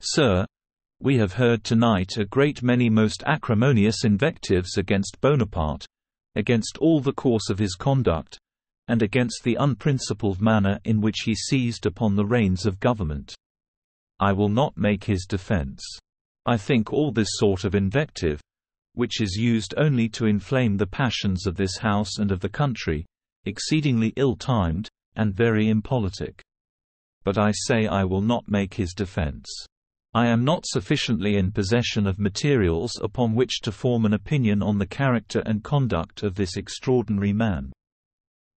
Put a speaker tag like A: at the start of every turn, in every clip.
A: Sir, we have heard tonight a great many most acrimonious invectives against Bonaparte, against all the course of his conduct, and against the unprincipled manner in which he seized upon the reins of government. I will not make his defense. I think all this sort of invective, which is used only to inflame the passions of this House and of the country, exceedingly ill-timed, and very impolitic. But I say I will not make his defense. I am not sufficiently in possession of materials upon which to form an opinion on the character and conduct of this extraordinary man.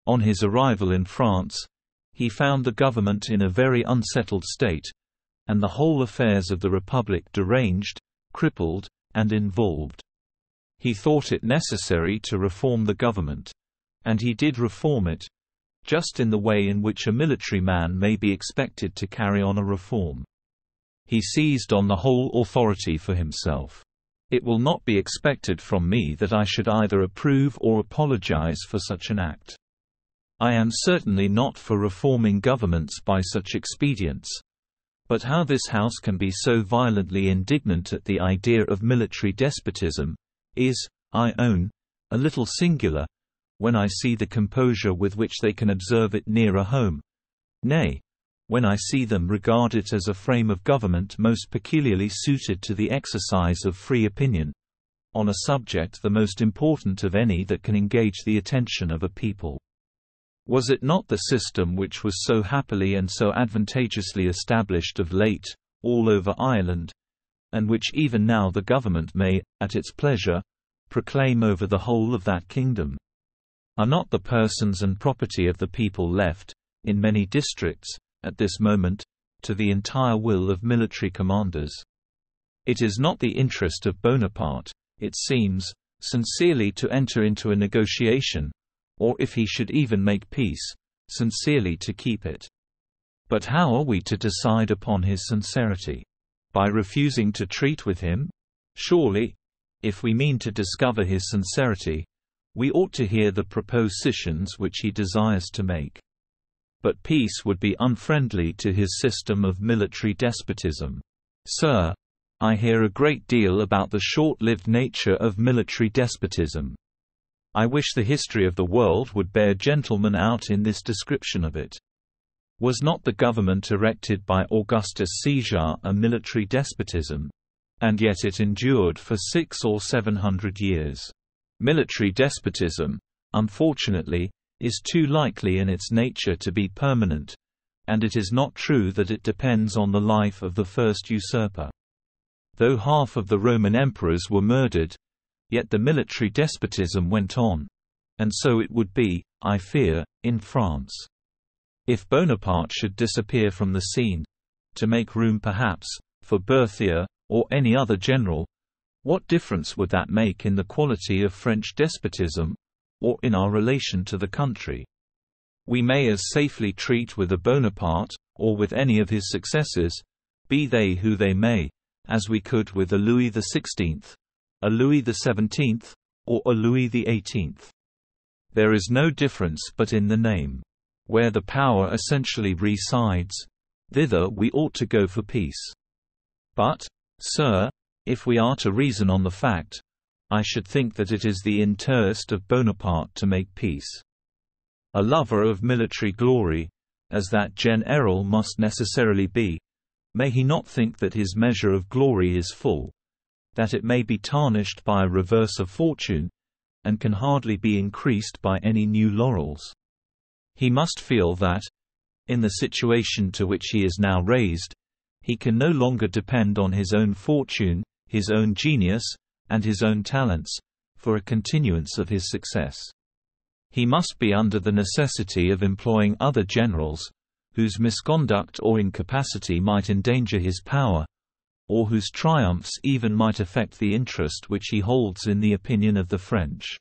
A: On his arrival in France, he found the government in a very unsettled state, and the whole affairs of the Republic deranged, crippled, and involved. He thought it necessary to reform the government, and he did reform it, just in the way in which a military man may be expected to carry on a reform. He seized on the whole authority for himself. It will not be expected from me that I should either approve or apologize for such an act. I am certainly not for reforming governments by such expedients. But how this House can be so violently indignant at the idea of military despotism, is, I own, a little singular, when I see the composure with which they can observe it nearer home. Nay, when I see them regard it as a frame of government most peculiarly suited to the exercise of free opinion, on a subject the most important of any that can engage the attention of a people. Was it not the system which was so happily and so advantageously established of late, all over Ireland, and which even now the government may, at its pleasure, proclaim over the whole of that kingdom? Are not the persons and property of the people left, in many districts, at this moment, to the entire will of military commanders? It is not the interest of Bonaparte, it seems, sincerely to enter into a negotiation, or if he should even make peace, sincerely to keep it. But how are we to decide upon his sincerity? By refusing to treat with him? Surely, if we mean to discover his sincerity, we ought to hear the propositions which he desires to make. But peace would be unfriendly to his system of military despotism. Sir, I hear a great deal about the short-lived nature of military despotism. I wish the history of the world would bear gentlemen out in this description of it. Was not the government erected by Augustus Caesar a military despotism? And yet it endured for 600 or 700 years. Military despotism, unfortunately, is too likely in its nature to be permanent, and it is not true that it depends on the life of the first usurper. Though half of the Roman emperors were murdered, yet the military despotism went on. And so it would be, I fear, in France. If Bonaparte should disappear from the scene, to make room perhaps, for Berthier, or any other general, what difference would that make in the quality of French despotism, or in our relation to the country? We may as safely treat with a Bonaparte, or with any of his successors, be they who they may, as we could with a Louis XVI, a Louis XVII, or a Louis XVIII. There is no difference but in the name. Where the power essentially resides, thither we ought to go for peace. But, sir, if we are to reason on the fact, I should think that it is the interest of Bonaparte to make peace. A lover of military glory, as that general must necessarily be, may he not think that his measure of glory is full, that it may be tarnished by a reverse of fortune, and can hardly be increased by any new laurels? He must feel that, in the situation to which he is now raised, he can no longer depend on his own fortune, his own genius, and his own talents, for a continuance of his success. He must be under the necessity of employing other generals, whose misconduct or incapacity might endanger his power, or whose triumphs even might affect the interest which he holds in the opinion of the French.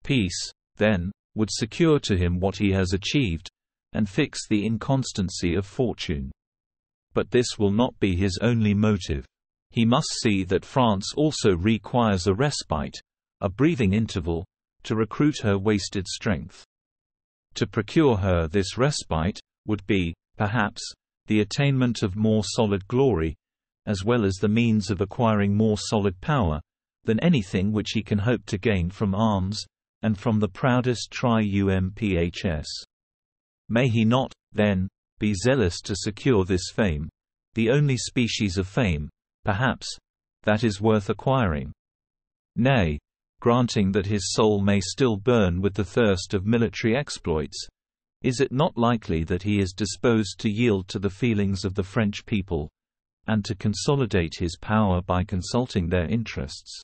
A: Peace, then, would secure to him what he has achieved, and fix the inconstancy of fortune. But this will not be his only motive. He must see that France also requires a respite, a breathing interval, to recruit her wasted strength. To procure her this respite, would be, perhaps, the attainment of more solid glory, as well as the means of acquiring more solid power, than anything which he can hope to gain from arms, and from the proudest triumphs. May he not, then, be zealous to secure this fame, the only species of fame, perhaps, that is worth acquiring? Nay, granting that his soul may still burn with the thirst of military exploits, is it not likely that he is disposed to yield to the feelings of the French people, and to consolidate his power by consulting their interests?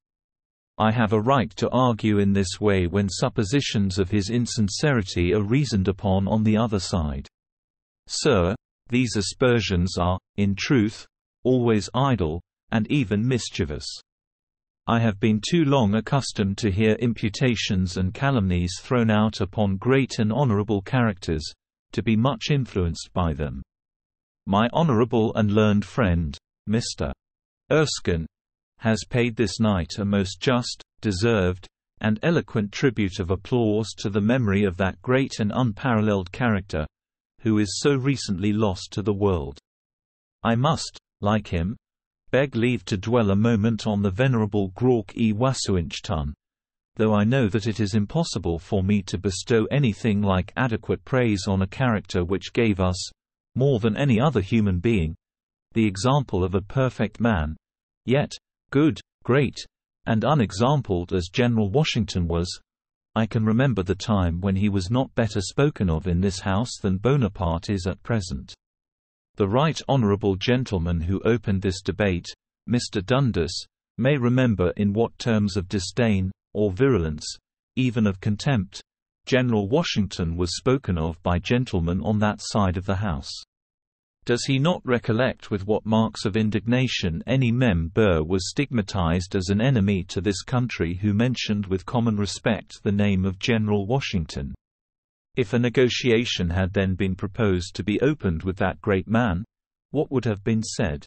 A: I have a right to argue in this way when suppositions of his insincerity are reasoned upon on the other side. Sir, these aspersions are, in truth, always idle, and even mischievous. I have been too long accustomed to hear imputations and calumnies thrown out upon great and honorable characters, to be much influenced by them. My honorable and learned friend, Mr. Erskine, has paid this night a most just, deserved, and eloquent tribute of applause to the memory of that great and unparalleled character, who is so recently lost to the world. I must, like him, beg leave to dwell a moment on the venerable Grawk y Wasuinchton, though I know that it is impossible for me to bestow anything like adequate praise on a character which gave us, more than any other human being, the example of a perfect man, yet, good, great, and unexampled as General Washington was. I can remember the time when he was not better spoken of in this House than Bonaparte is at present. The right honourable gentleman who opened this debate, Mr. Dundas, may remember in what terms of disdain, or virulence, even of contempt, General Washington was spoken of by gentlemen on that side of the House. Does he not recollect with what marks of indignation any member was stigmatized as an enemy to this country who mentioned with common respect the name of General Washington? If a negotiation had then been proposed to be opened with that great man, what would have been said?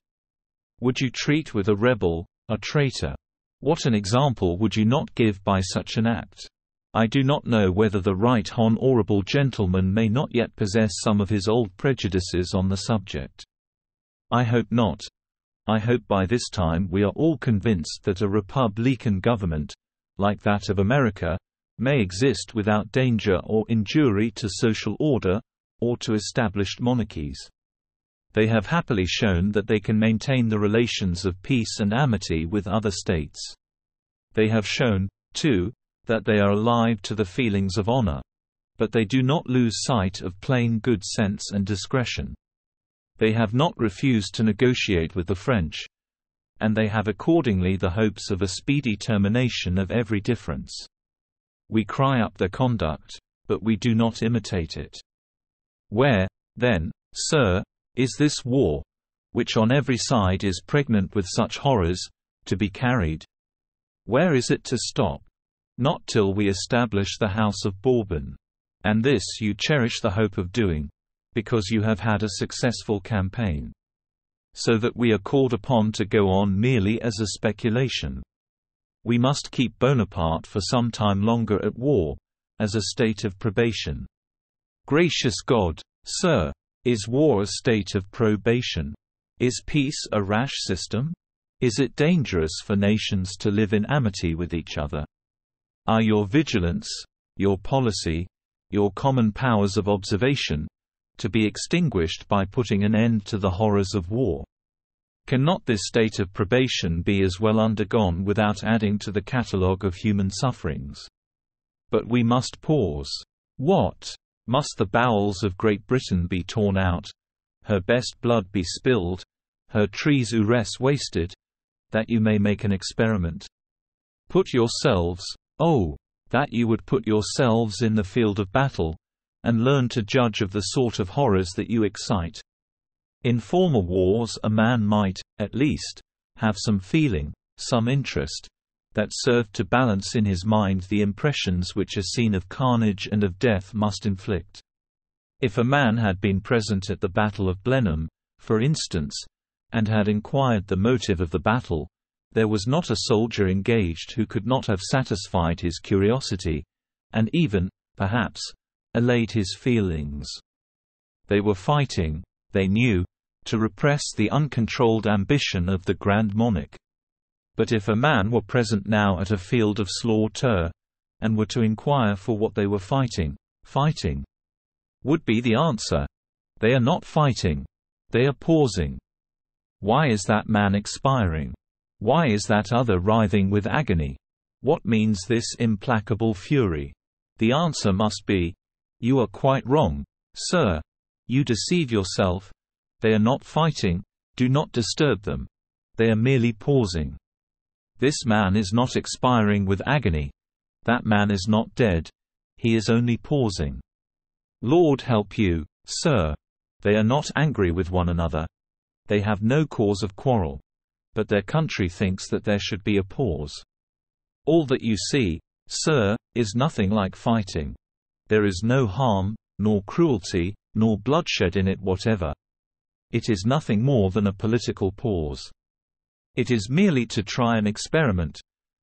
A: Would you treat with a rebel, a traitor? What an example would you not give by such an act? I do not know whether the right honourable gentleman may not yet possess some of his old prejudices on the subject. I hope not. I hope by this time we are all convinced that a republican government, like that of America, may exist without danger or injury to social order, or to established monarchies. They have happily shown that they can maintain the relations of peace and amity with other states. They have shown, too, that they are alive to the feelings of honor. But they do not lose sight of plain good sense and discretion. They have not refused to negotiate with the French, and they have accordingly the hopes of a speedy termination of every difference. We cry up their conduct, but we do not imitate it. Where, then, sir, is this war, which on every side is pregnant with such horrors, to be carried? Where is it to stop? Not till we establish the House of Bourbon. And this you cherish the hope of doing, because you have had a successful campaign. So that we are called upon to go on merely as a speculation. We must keep Bonaparte for some time longer at war, as a state of probation. Gracious God, sir, is war a state of probation? Is peace a rash system? Is it dangerous for nations to live in amity with each other? Are your vigilance, your policy, your common powers of observation, to be extinguished by putting an end to the horrors of war? Cannot this state of probation be as well undergone without adding to the catalogue of human sufferings? But we must pause. What? Must the bowels of Great Britain be torn out, her best blood be spilled, her treasures wasted, that you may make an experiment? Put yourselves, oh, that you would put yourselves in the field of battle, and learn to judge of the sort of horrors that you excite. In former wars a man might, at least, have some feeling, some interest, that served to balance in his mind the impressions which a scene of carnage and of death must inflict. If a man had been present at the Battle of Blenheim, for instance, and had inquired the motive of the battle, there was not a soldier engaged who could not have satisfied his curiosity, and even, perhaps, allayed his feelings. They were fighting, they knew, to repress the uncontrolled ambition of the Grand Monarch. But if a man were present now at a field of slaughter, and were to inquire for what they were fighting would be the answer. They are not fighting. They are pausing. Why is that man expiring? Why is that other writhing with agony? What means this implacable fury? The answer must be, you are quite wrong, sir. You deceive yourself. They are not fighting. Do not disturb them. They are merely pausing. This man is not expiring with agony. That man is not dead. He is only pausing. Lord help you, sir. They are not angry with one another. They have no cause of quarrel. But their country thinks that there should be a pause. All that you see, sir, is nothing like fighting. There is no harm, nor cruelty, nor bloodshed in it whatever. It is nothing more than a political pause. It is merely to try an experiment,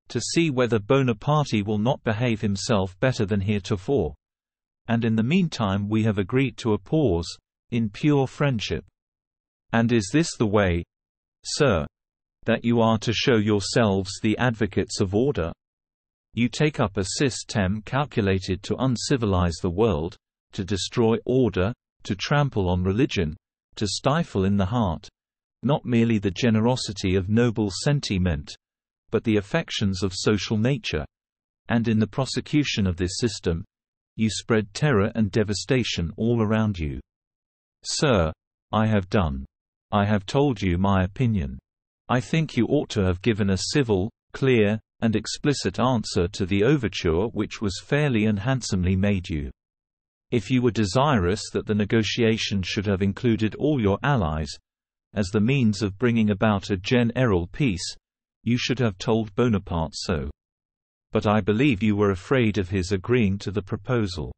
A: to see whether Bonaparte will not behave himself better than heretofore. And in the meantime we have agreed to a pause, in pure friendship. And is this the way, sir, that you are to show yourselves the advocates of order? You take up a system calculated to uncivilize the world, to destroy order, to trample on religion, to stifle in the heart, not merely the generosity of noble sentiment, but the affections of social nature. And in the prosecution of this system, you spread terror and devastation all around you. Sir, I have done. I have told you my opinion. I think you ought to have given a civil, clear, and explicit answer to the overture which was fairly and handsomely made you. If you were desirous that the negotiation should have included all your allies, as the means of bringing about a general peace, you should have told Bonaparte so. But I believe you were afraid of his agreeing to the proposal.